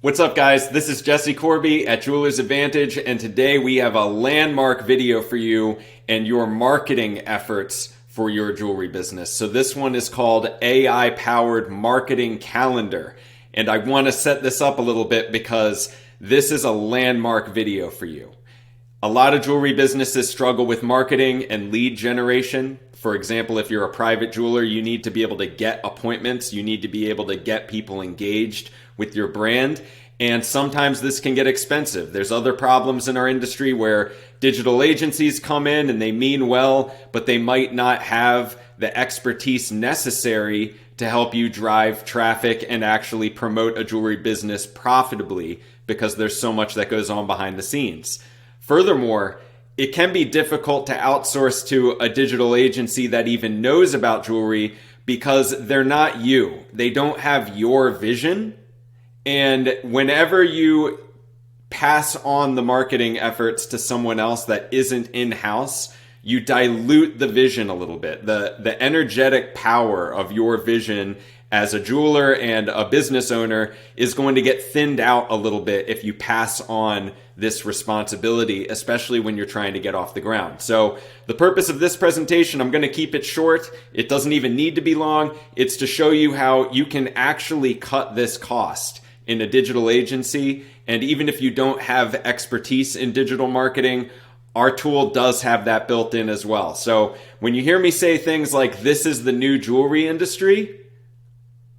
What's up, guys? This is Jesse Corby at Jewelers Advantage, and today we have a landmark video for you and your marketing efforts for your jewelry business. So this one is called AI Powered Marketing Calendar, and I want to set this up a little bit because this is a landmark video for you. A lot of jewelry businesses struggle with marketing and lead generation. For example, if you're a private jeweler, you need to be able to get appointments. You need to be able to get people engaged with your brand. And sometimes this can get expensive. There's other problems in our industry where digital agencies come in and they mean well, but they might not have the expertise necessary to help you drive traffic and actually promote a jewelry business profitably because there's so much that goes on behind the scenes. Furthermore, it can be difficult to outsource to a digital agency that even knows about jewelry because they're not you. They don't have your vision. And whenever you pass on the marketing efforts to someone else that isn't in-house, you dilute the vision a little bit. The energetic power of your vision as a jeweler and a business owner is going to get thinned out a little bit if you pass on this responsibility, especially when you're trying to get off the ground. So the purpose of this presentation, I'm going to keep it short. It doesn't even need to be long. It's to show you how you can actually cut this cost in a digital agency. And even if you don't have expertise in digital marketing, our tool does have that built in as well. So when you hear me say things like this is the new jewelry industry,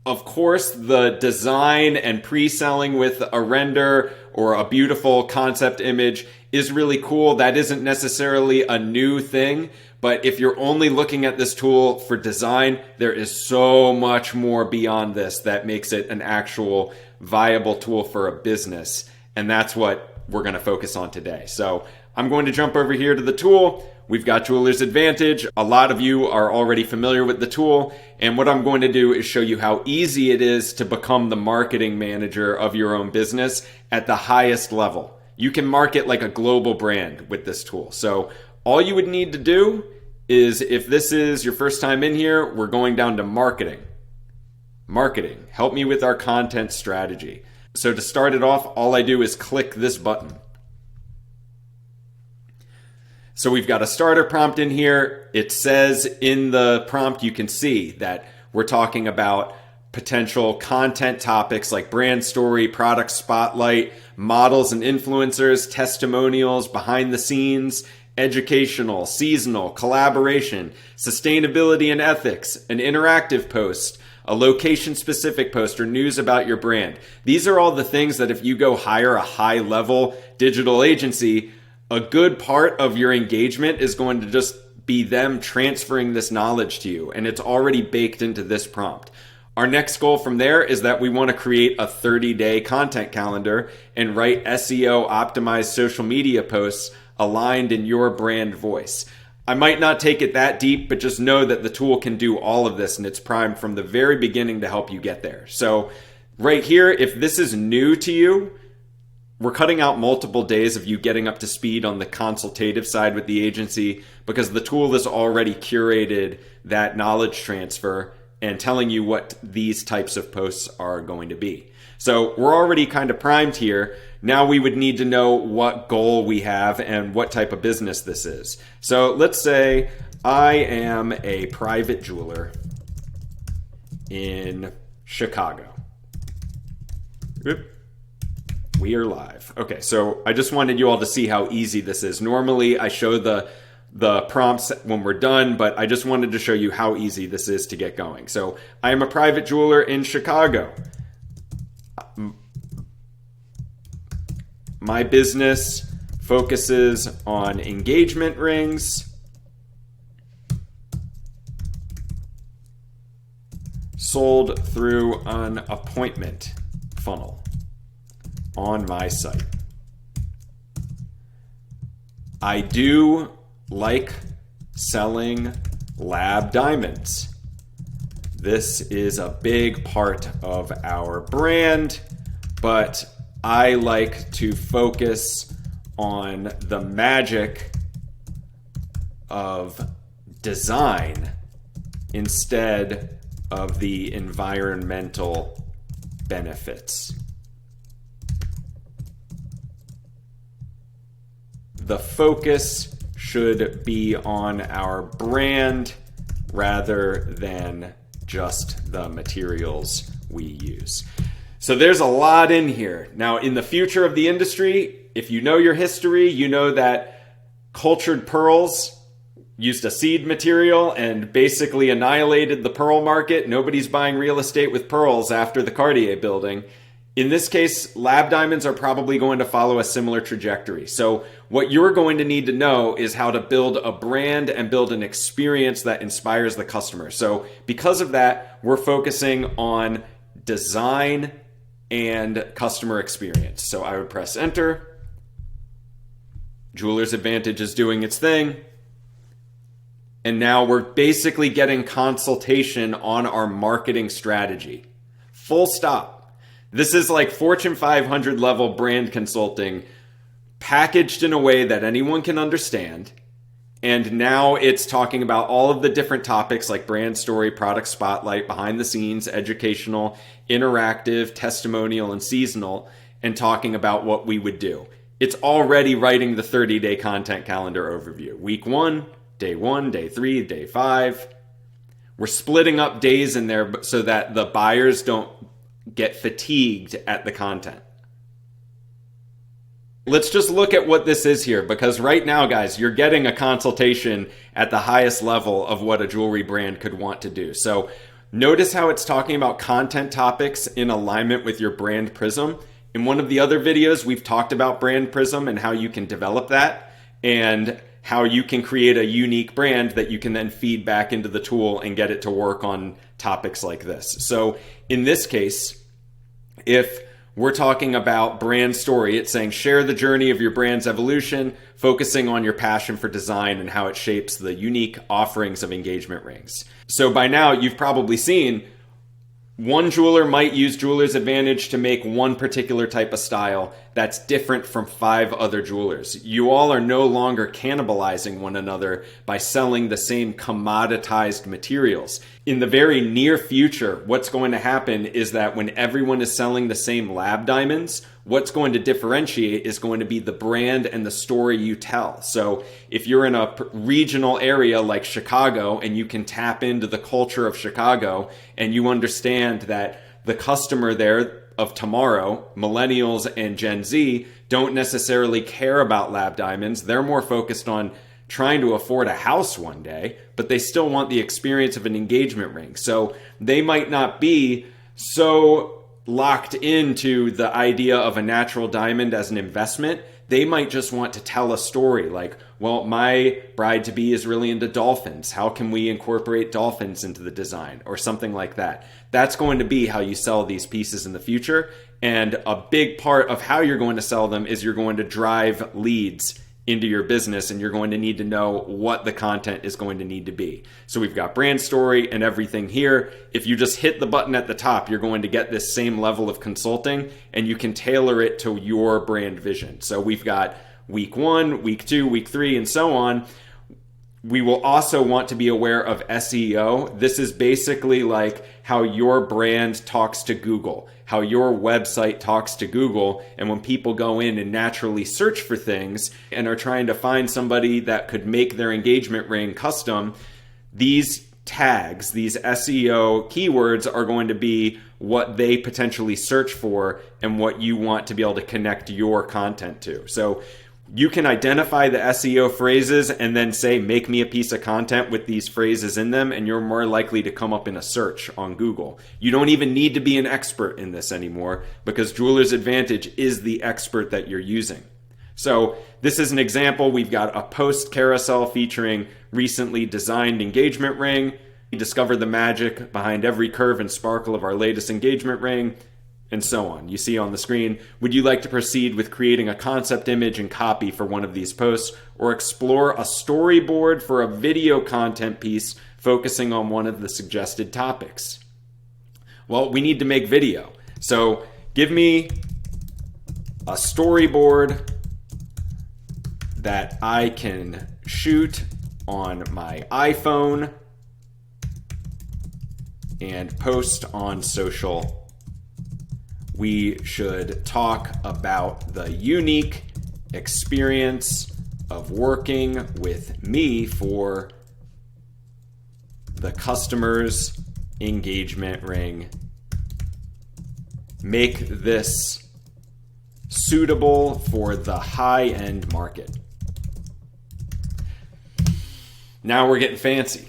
of course, the design and pre-selling with a render or a beautiful concept image is really cool. That isn't necessarily a new thing, but if you're only looking at this tool for design, there is so much more beyond this that makes it an actual viable tool for a business. And that's what we're going to focus on today. So I'm going to jump over here to the tool. We've got Jewelers Advantage. A lot of you are already familiar with the tool. And what I'm going to do is show you how easy it is to become the marketing manager of your own business at the highest level. You can market like a global brand with this tool. So all you would need to do is, if this is your first time in here, we're going down to marketing. Marketing, help me with our content strategy. So to start it off, all I do is click this button. So we've got a starter prompt in here. It says in the prompt, you can see that we're talking about potential content topics like brand story, product spotlight, models and influencers, testimonials, behind the scenes, educational, seasonal, collaboration, sustainability and ethics, an interactive post, a location-specific post, or news about your brand. These are all the things that if you go hire a high-level digital agency, a good part of your engagement is going to just be them transferring this knowledge to you, and it's already baked into this prompt. Our next goal from there is that we want to create a 30-day content calendar and write SEO-optimized social media posts aligned in your brand voice. I might not take it that deep, but just know that the tool can do all of this, and it's primed from the very beginning to help you get there. So right here, if this is new to you, we're cutting out multiple days of you getting up to speed on the consultative side with the agency because the tool has already curated that knowledge transfer and telling you what these types of posts are going to be. So we're already kind of primed here. Now we would need to know what goal we have and what type of business this is. So let's say I am a private jeweler in Chicago. Oop. We are live. Okay, so I just wanted you all to see how easy this is. Normally I show the prompts when we're done, but I just wanted to show you how easy this is to get going. So I am a private jeweler in Chicago. My business focuses on engagement rings, sold through an appointment funnel on my site. I do like selling lab diamonds. This is a big part of our brand, but I like to focus on the magic of design instead of the environmental benefits. the focus should be on our brand rather than just the materials we use. So there's a lot in here. Now, in the future of the industry, if you know your history, you know that cultured pearls used a seed material and basically annihilated the pearl market. Nobody's buying real estate with pearls after the Cartier building. In this case, lab diamonds are probably going to follow a similar trajectory. So what you're going to need to know is how to build a brand and build an experience that inspires the customer. So because of that, we're focusing on design and customer experience. So I would press enter. Jeweler's Advantage is doing its thing. And now we're basically getting consultation on our marketing strategy. Full stop. This is like Fortune 500 level brand consulting packaged in a way that anyone can understand. And now it's talking about all of the different topics like brand story, product spotlight, behind the scenes, educational, interactive, testimonial, and seasonal, and talking about what we would do. It's already writing the 30-day content calendar overview. Week 1, day 1, day 3, day 5. We're splitting up days in there so that the buyers don't get fatigued at the content. Let's just look at what this is here, because right now, guys, you're getting a consultation at the highest level of what a jewelry brand could want to do. So notice how it's talking about content topics in alignment with your brand prism. In one of the other videos, we've talked about brand prism and how you can develop that and how you can create a unique brand that you can then feed back into the tool and get it to work on topics like this. So in this case, if we're talking about brand story, it's saying share the journey of your brand's evolution, focusing on your passion for design and how it shapes the unique offerings of engagement rings. So by now, you've probably seen one jeweler might use Jeweler's Advantage to make one particular type of style that's different from 5 other jewelers. You all are no longer cannibalizing one another by selling the same commoditized materials. In the very near future, what's going to happen is that when everyone is selling the same lab diamonds, what's going to differentiate is going to be the brand and the story you tell. So if you're in a regional area like Chicago and you can tap into the culture of Chicago and you understand that the customer there of tomorrow, millennials and Gen Z, don't necessarily care about lab diamonds. They're more focused on trying to afford a house one day, but they still want the experience of an engagement ring. So they might not be so locked into the idea of a natural diamond as an investment. They might just want to tell a story like, well, my bride-to-be is really into dolphins. How can we incorporate dolphins into the design or something like that? That's going to be how you sell these pieces in the future. And a big part of how you're going to sell them is you're going to drive leads into your business, and you're going to need to know what the content is going to need to be. So we've got brand story and everything here. If you just hit the button at the top, you're going to get this same level of consulting, and you can tailor it to your brand vision. So we've got week 1, week 2, week 3, and so on. We will also want to be aware of SEO. This is basically like how your brand talks to Google, how your website talks to Google. And when people go in and naturally search for things and are trying to find somebody that could make their engagement ring custom, these tags, these SEO keywords are going to be what they potentially search for and what you want to be able to connect your content to. So you can identify the SEO phrases and then say, make me a piece of content with these phrases in them, and you're more likely to come up in a search on Google. You don't even need to be an expert in this anymore because Jeweler's Advantage is the expert that you're using. So this is an example. We've got a post carousel featuring recently designed engagement ring. We discovered the magic behind every curve and sparkle of our latest engagement ring, and so on. You see on the screen, would you like to proceed with creating a concept image and copy for one of these posts, or explore a storyboard for a video content piece focusing on one of the suggested topics? Well, we need to make video. So give me a storyboard that I can shoot on my iPhone and post on social. We should talk about the unique experience of working with me for the customer's engagement ring. Make this suitable for the high-end market. Now we're getting fancy.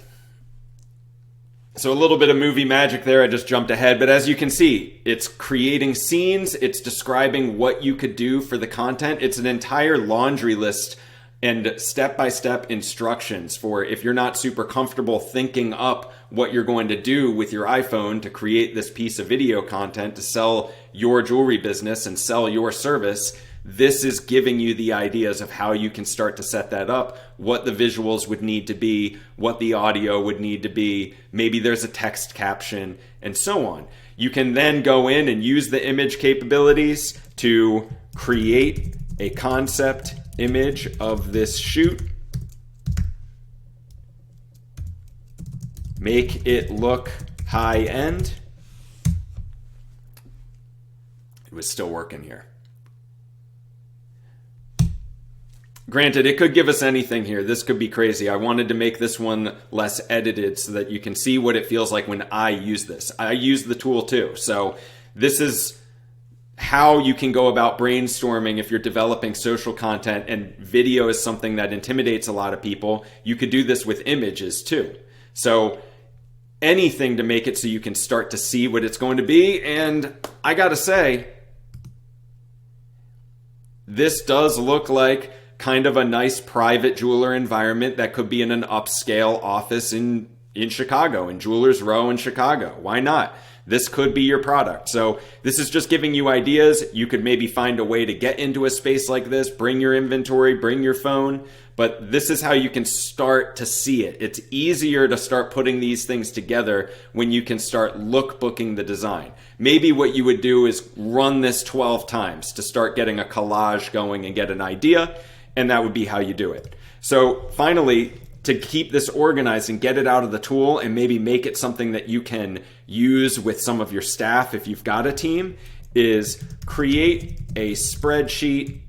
So a little bit of movie magic there. I just jumped ahead. But as you can see, it's creating scenes. It's describing what you could do for the content. It's an entire laundry list and step-by-step instructions for if you're not super comfortable thinking up what you're going to do with your iPhone to create this piece of video content to sell your jewelry business and sell your service. This is giving you the ideas of how you can start to set that up, what the visuals would need to be, what the audio would need to be, maybe there's a text caption, and so on. You can then go in and use the image capabilities to create a concept image of this shoot. Make it look high end. It was still working here. Granted, it could give us anything here. This could be crazy. I wanted to make this one less edited so that you can see what it feels like when I use this. I use the tool too. So this is how you can go about brainstorming if you're developing social content, and video is something that intimidates a lot of people. You could do this with images too. So anything to make it so you can start to see what it's going to be. And I gotta say, this does look like kind of a nice private jeweler environment that could be in an upscale office in Chicago, in Jewelers Row in Chicago. Why not? This could be your product. So this is just giving you ideas. You could maybe find a way to get into a space like this, bring your inventory, bring your phone, but this is how you can start to see it. It's easier to start putting these things together when you can start lookbooking the design. Maybe what you would do is run this 12 times to start getting a collage going and get an idea, and that would be how you do it. So finally, to keep this organized and get it out of the tool and maybe make it something that you can use with some of your staff if you've got a team, is create a spreadsheet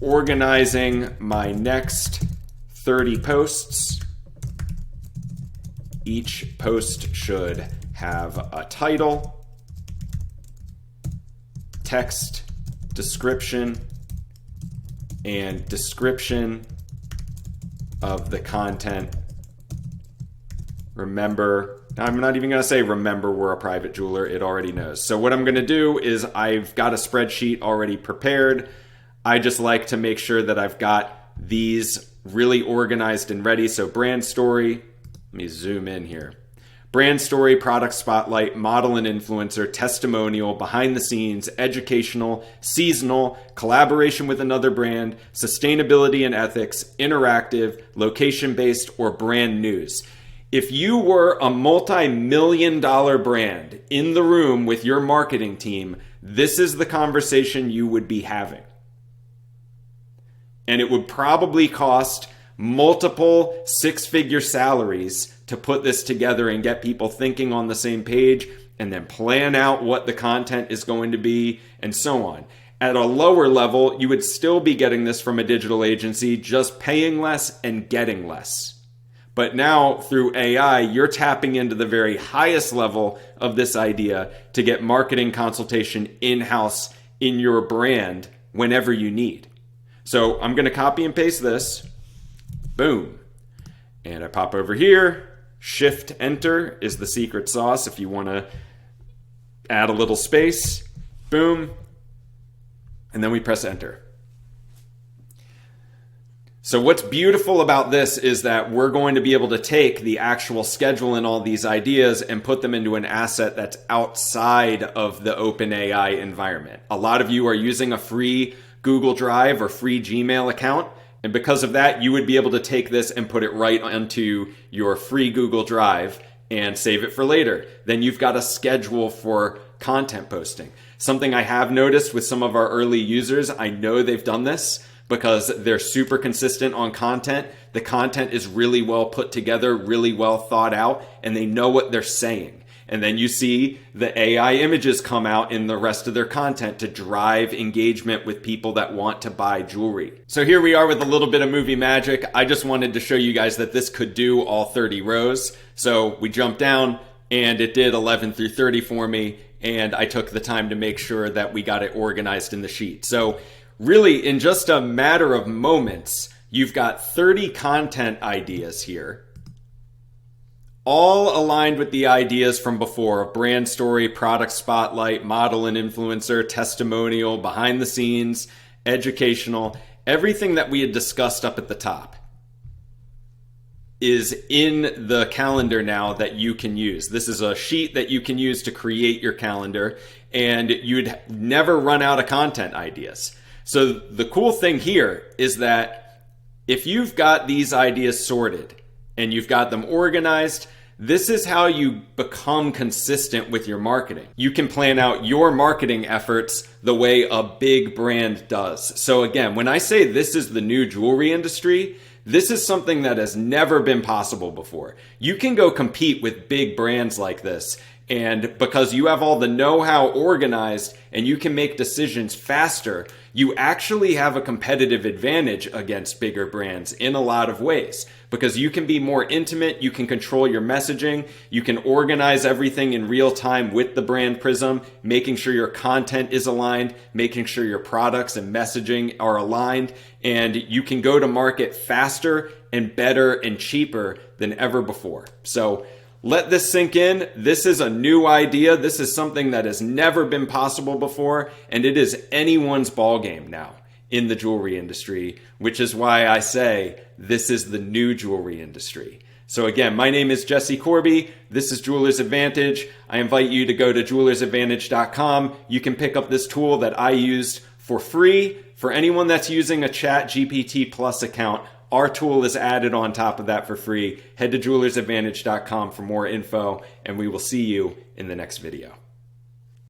organizing my next 30 posts. Each post should have a title, text, description, and description of the content. Remember, I'm not even going to say remember we're a private jeweler. It already knows. So what I'm going to do is I've got a spreadsheet already prepared. I just like to make sure that I've got these really organized and ready. So brand story, let me zoom in here. Brand story, product spotlight, model and influencer, testimonial, behind the scenes, educational, seasonal, collaboration with another brand, sustainability and ethics, interactive, location-based, or brand news. If you were a multi-million-dollar brand in the room with your marketing team, this is the conversation you would be having. And it would probably cost multiple six-figure salaries to put this together and get people thinking on the same page and then plan out what the content is going to be and so on. At a lower level, you would still be getting this from a digital agency, just paying less and getting less. But now through AI, you're tapping into the very highest level of this idea to get marketing consultation in-house in your brand whenever you need. So I'm going to copy and paste this. Boom. And I pop over here. Shift Enter is the secret sauce if you want to add a little space. Boom. And then we press Enter. So what's beautiful about this is that we're going to be able to take the actual schedule and all these ideas and put them into an asset that's outside of the OpenAI environment. A lot of you are using a free Google Drive or free Gmail account. And because of that, you would be able to take this and put it right onto your free Google Drive and save it for later. Then you've got a schedule for content posting. Something I have noticed with some of our early users, I know they've done this because they're super consistent on content. The content is really well put together, really well thought out, and they know what they're saying. And then you see the AI images come out in the rest of their content to drive engagement with people that want to buy jewelry. So here we are with a little bit of movie magic. I just wanted to show you guys that this could do all 30 rows. So we jumped down and it did 11 through 30 for me. And I took the time to make sure that we got it organized in the sheet. So really, in just a matter of moments, you've got 30 content ideas here, all aligned with the ideas from before: brand story, product spotlight, model and influencer, testimonial, behind the scenes, educational. Everything that we had discussed up at the top is in the calendar now that you can use. This is a sheet that you can use to create your calendar, and you'd never run out of content ideas. So the cool thing here is that if you've got these ideas sorted and you've got them organized, this is how you become consistent with your marketing. You can plan out your marketing efforts the way a big brand does. So again, when I say this is the new jewelry industry, this is something that has never been possible before. You can go compete with big brands like this, and because you have all the know-how organized and you can make decisions faster, you actually have a competitive advantage against bigger brands in a lot of ways, because you can be more intimate, you can control your messaging, you can organize everything in real time with the brand prism, making sure your content is aligned, making sure your products and messaging are aligned, and you can go to market faster and better and cheaper than ever before. So let this sink in. This is a new idea. This is something that has never been possible before, and it is anyone's ballgame now in the jewelry industry, which is why I say this is the new jewelry industry. So again, my name is Jesse Corby. This is Jeweler's Advantage. I invite you to go to jewelersadvantage.com. You can pick up this tool that I used for free. For anyone that's using a ChatGPT Plus account, our tool is added on top of that for free. Head to jewelersadvantage.com for more info, and we will see you in the next video.